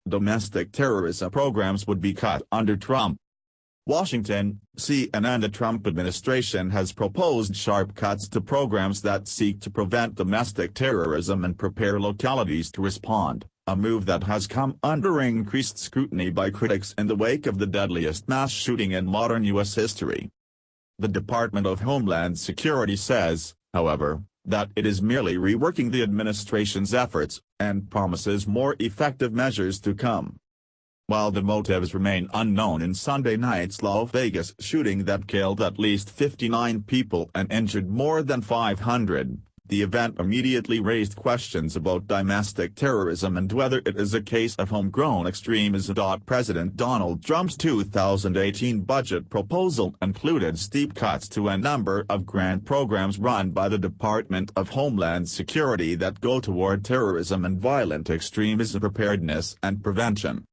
domestic terrorism programs would be cut under Trump. Washington, CNN. The Trump administration has proposed sharp cuts to programs that seek to prevent domestic terrorism and prepare localities to respond, a move that has come under increased scrutiny by critics in the wake of the deadliest mass shooting in modern U.S. history. The Department of Homeland Security says, however, that it is merely reworking the administration's efforts, and promises more effective measures to come. While the motives remain unknown in Sunday night's Las Vegas shooting that killed at least 59 people and injured more than 500, the event immediately raised questions about domestic terrorism and whether it is a case of homegrown extremism. President Donald Trump's 2018 budget proposal included steep cuts to a number of grant programs run by the Department of Homeland Security that go toward terrorism and violent extremism preparedness and prevention.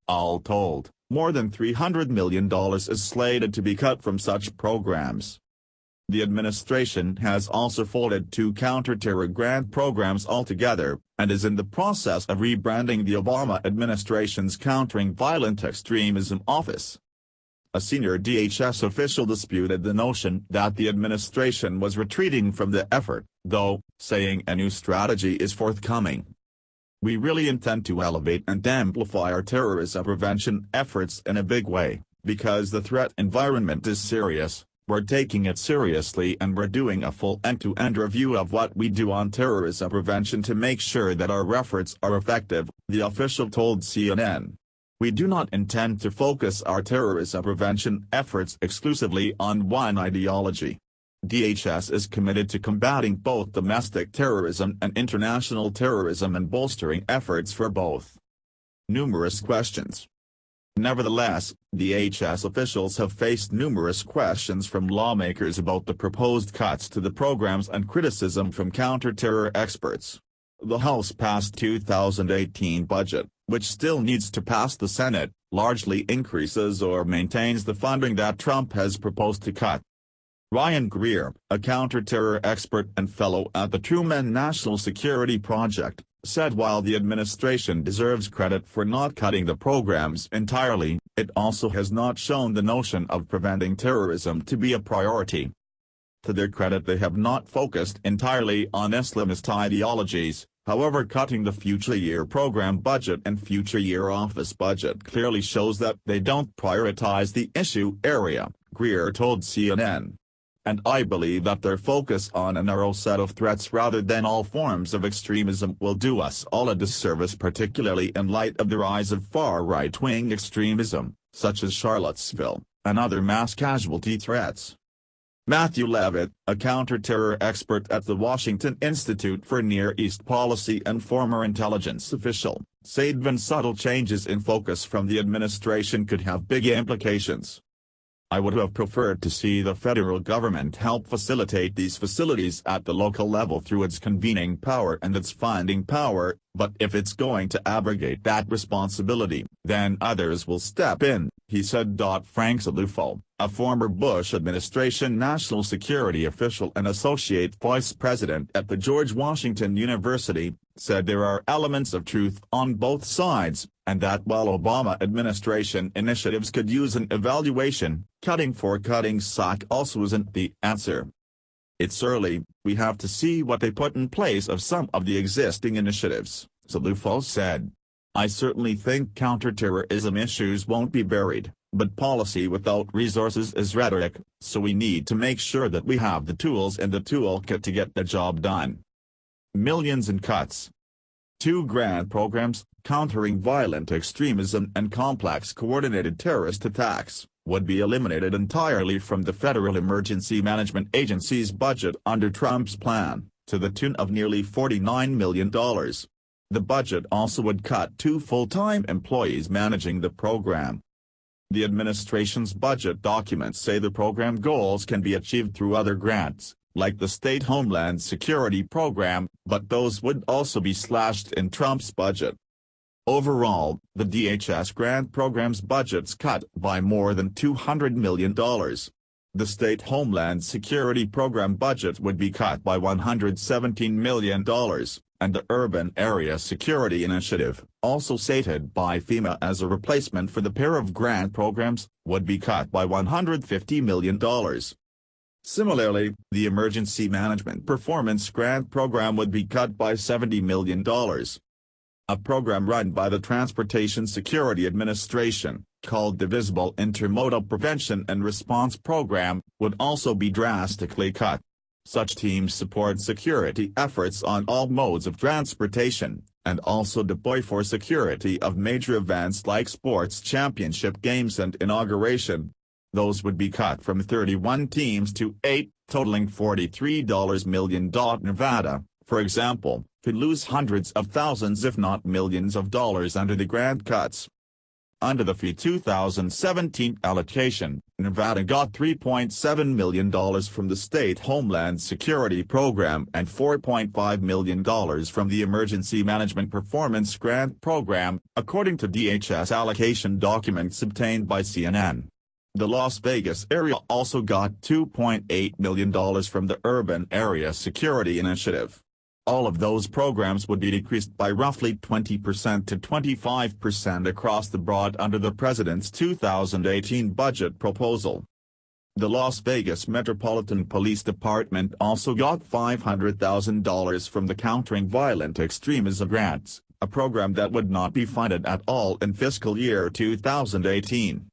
All told, more than $300 million is slated to be cut from such programs. The administration has also folded two counter-terror grant programs altogether, and is in the process of rebranding the Obama administration's Countering Violent Extremism Office. A senior DHS official disputed the notion that the administration was retreating from the effort, though, saying a new strategy is forthcoming. We really intend to elevate and amplify our terrorism prevention efforts in a big way, because the threat environment is serious. We're taking it seriously and we're doing a full end-to-end review of what we do on terrorism prevention to make sure that our efforts are effective, the official told CNN. We do not intend to focus our terrorism prevention efforts exclusively on one ideology. DHS is committed to combating both domestic terrorism and international terrorism and bolstering efforts for both. Numerous questions. Nevertheless, DHS officials have faced numerous questions from lawmakers about the proposed cuts to the programs and criticism from counter-terror experts. The House passed 2018 budget, which still needs to pass the Senate, largely increases or maintains the funding that Trump has proposed to cut. Ryan Greer, a counter-terror expert and fellow at the Truman National Security Project, said while the administration deserves credit for not cutting the programs entirely, it also has not shown the notion of preventing terrorism to be a priority. To their credit, they have not focused entirely on Islamist ideologies, however cutting the future year program budget and future year office budget clearly shows that they don't prioritize the issue area, Greer told CNN. And I believe that their focus on a narrow set of threats rather than all forms of extremism will do us all a disservice, particularly in light of the rise of far-right-wing extremism, such as Charlottesville, and other mass casualty threats. Matthew Levitt, a counter-terror expert at the Washington Institute for Near East Policy and former intelligence official, said even subtle changes in focus from the administration could have big implications. I would have preferred to see the federal government help facilitate these facilities at the local level through its convening power and its funding power, but if it's going to abrogate that responsibility, then others will step in, he said. Frank Zalufo, a former Bush administration national security official and associate vice president at the George Washington University, said there are elements of truth on both sides, and that while Obama administration initiatives could use an evaluation, cutting for cutting's sake also isn't the answer. It's early, we have to see what they put in place of some of the existing initiatives, Zalufo said. I certainly think counterterrorism issues won't be buried, but policy without resources is rhetoric, so we need to make sure that we have the tools in the toolkit to get the job done. Millions in cuts. Two grant programs, Countering Violent Extremism and Complex Coordinated Terrorist Attacks, would be eliminated entirely from the Federal Emergency Management Agency's budget under Trump's plan, to the tune of nearly $49 million. The budget also would cut 2 full-time employees managing the program. The administration's budget documents say the program goals can be achieved through other grants, like the State Homeland Security Program, but those would also be slashed in Trump's budget. Overall, the DHS grant program's budget's cut by more than $200 million. The State Homeland Security Program budget would be cut by $117 million, and the Urban Area Security Initiative, also cited by FEMA as a replacement for the pair of grant programs, would be cut by $150 million. Similarly, the Emergency Management Performance Grant Program would be cut by $70 million. A program run by the Transportation Security Administration, called the Visible Intermodal Prevention and Response Program, would also be drastically cut. Such teams support security efforts on all modes of transportation, and also deploy for security of major events like sports championship games and inauguration. Those would be cut from 31 teams to 8, totaling $43 million. Nevada, for example, could lose hundreds of thousands if not millions of dollars under the grant cuts. Under the FY 2017 allocation, Nevada got $3.7 million from the State Homeland Security Program and $4.5 million from the Emergency Management Performance Grant Program, according to DHS allocation documents obtained by CNN. The Las Vegas area also got $2.8 million from the Urban Area Security Initiative. All of those programs would be decreased by roughly 20% to 25% across the board under the President's 2018 budget proposal. The Las Vegas Metropolitan Police Department also got $500,000 from the Countering Violent Extremism Grants, a program that would not be funded at all in fiscal year 2018.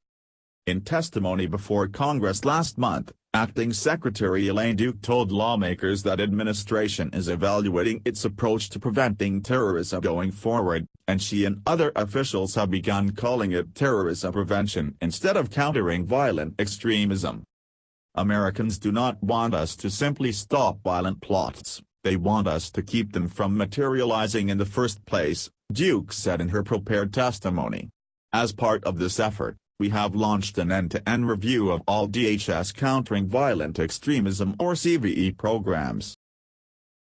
In testimony before Congress last month, Acting Secretary Elaine Duke told lawmakers that administration is evaluating its approach to preventing terrorism going forward, and she and other officials have begun calling it terrorism prevention instead of countering violent extremism. Americans do not want us to simply stop violent plots, they want us to keep them from materializing in the first place, Duke said in her prepared testimony. As part of this effort, we have launched an end-to-end review of all DHS Countering Violent Extremism or CVE programs.